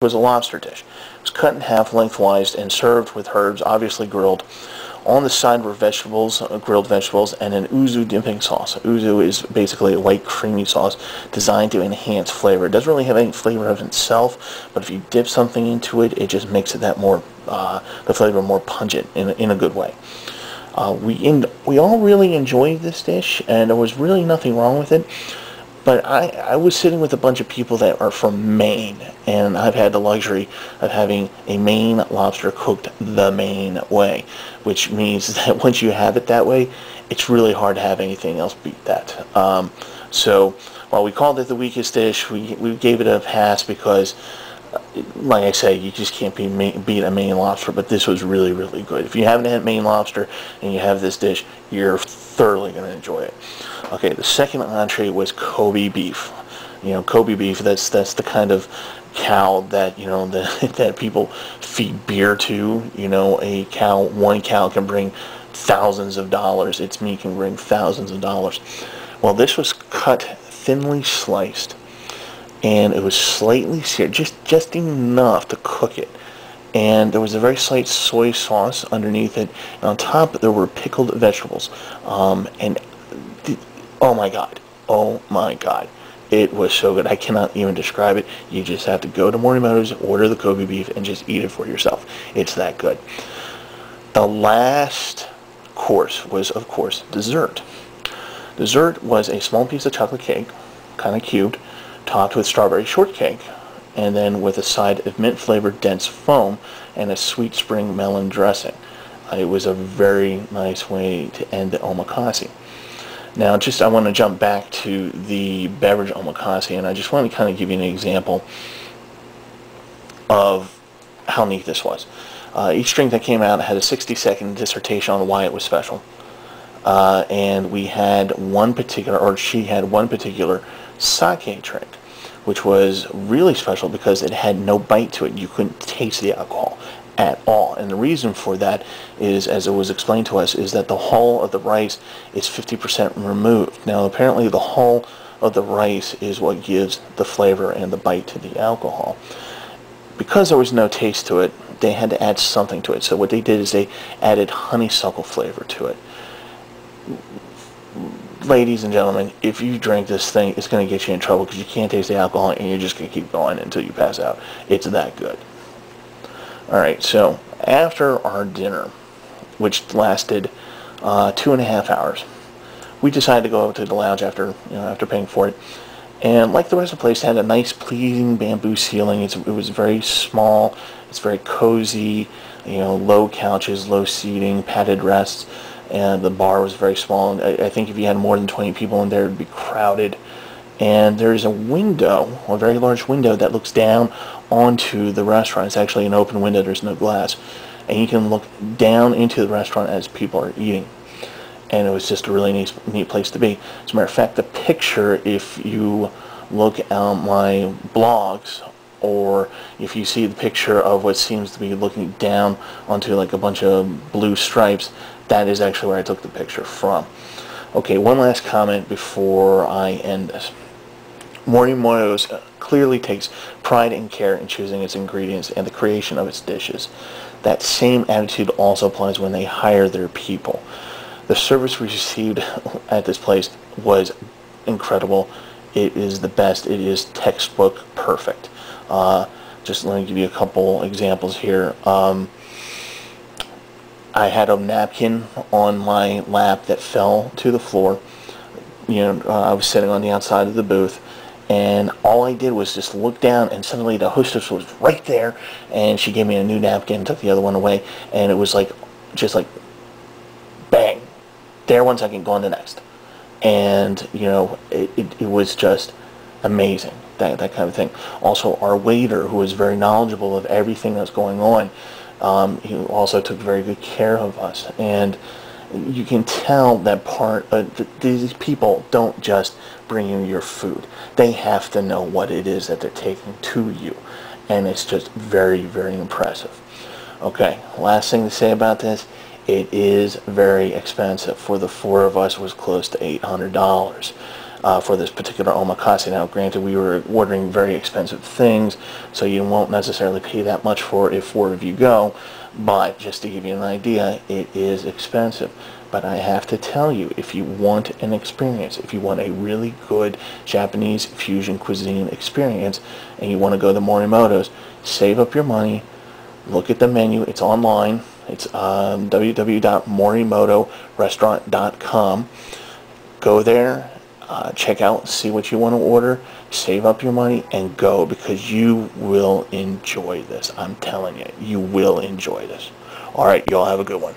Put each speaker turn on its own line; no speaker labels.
was a lobster dish. It was cut in half lengthwise and served with herbs, obviously grilled. On the side were vegetables, grilled vegetables, and an uzu dipping sauce. Uzu is basically a white creamy sauce designed to enhance flavor. It doesn't really have any flavor of itself, but if you dip something into it, it just makes it that more, the flavor more pungent in a good way. We all really enjoyed this dish, and there was really nothing wrong with it. But I was sitting with a bunch of people that are from Maine, and I've had the luxury of having a Maine lobster cooked the Maine way, which means that once you have it that way, it's really hard to have anything else beat that. So while we called it the weakest dish, we gave it a pass because, like I say, you just can't beat a Maine lobster, but this was really, really good. If you haven't had Maine lobster and you have this dish, you're thoroughly going to enjoy it. Okay, the second entree was Kobe beef. You know, Kobe beef, that's the kind of cow that, you know, that people feed beer to. You know, one cow can bring thousands of dollars. Its meat can bring thousands of dollars. Well, this was cut thinly sliced, and it was slightly seared, just enough to cook it. And there was a very slight soy sauce underneath it. And on top, there were pickled vegetables. Oh my God, it was so good. I cannot even describe it. You just have to go to Morimoto's, order the Kobe beef, and just eat it for yourself. It's that good. The last course was, of course, dessert. Dessert was a small piece of chocolate cake, kind of cubed, topped with strawberry shortcake, and then with a side of mint-flavored dense foam and a sweet spring melon dressing. It was a very nice way to end the omakase. Now, I want to jump back to the beverage omakase, and I just want to kind of give you an example of how neat this was. Each drink that came out had a 60-second dissertation on why it was special. And we had she had one particular sake drink, which was really special because it had no bite to it. You couldn't taste the alcohol at all. And the reason for that is, as it was explained to us, is that the hull of the rice is 50% removed. Now, apparently the hull of the rice is what gives the flavor and the bite to the alcohol. Because there was no taste to it, they had to add something to it. So what they did is they added honeysuckle flavor to it. Ladies and gentlemen, if you drink this thing, it's going to get you in trouble because you can't taste the alcohol and you're just going to keep going until you pass out. It's that good. Alright, so after our dinner, which lasted 2.5 hours, we decided to go out to the lounge after paying for it. And like the rest of the place, it had a nice, pleasing bamboo ceiling. It was very small. It's very cozy. You know, low couches, low seating, padded rests. And the bar was very small. I think if you had more than 20 people in there, it would be crowded. And there's a window, a very large window, that looks down onto the restaurant. It's actually an open window. There's no glass. And you can look down into the restaurant as people are eating. And it was just a really neat place to be. As a matter of fact, the picture, if you look at my blogs, or if you see the picture of what seems to be looking down onto like a bunch of blue stripes, that is actually where I took the picture from. Okay, one last comment before I end this. Morimoto's clearly takes pride and care in choosing its ingredients and the creation of its dishes. That same attitude also applies when they hire their people. The service we received at this place was incredible. It is the best. It is textbook perfect. Just let me give you a couple examples here. I had a napkin on my lap that fell to the floor. I was sitting on the outside of the booth, and all I did was just look down, and suddenly the hostess was right there, and she gave me a new napkin, took the other one away, and it was like, just like, bang, there 1 second, go on to the next. And, it was just amazing, that kind of thing. Also, our waiter, who was very knowledgeable of everything that's going on, he also took very good care of us. And you can tell that these people don't just bring you your food. They have to know what it is that they're taking to you. And it's just very, very impressive. Okay, last thing to say about this, it is very expensive. For the 4 of us, it was close to $800. for this particular omakase. Now, granted, we were ordering very expensive things, so you won't necessarily pay that much for it if 4 of you go, but just to give you an idea, it is expensive. But I have to tell you, if you want an experience, if you want a really good Japanese fusion cuisine experience, and you want to go to Morimoto's, save up your money, look at the menu. It's online. It's www.morimotorestaurant.com. Go there, check out, see what you want to order, save up your money, and go, because you will enjoy this. I'm telling you, you will enjoy this. All right, y'all have a good one.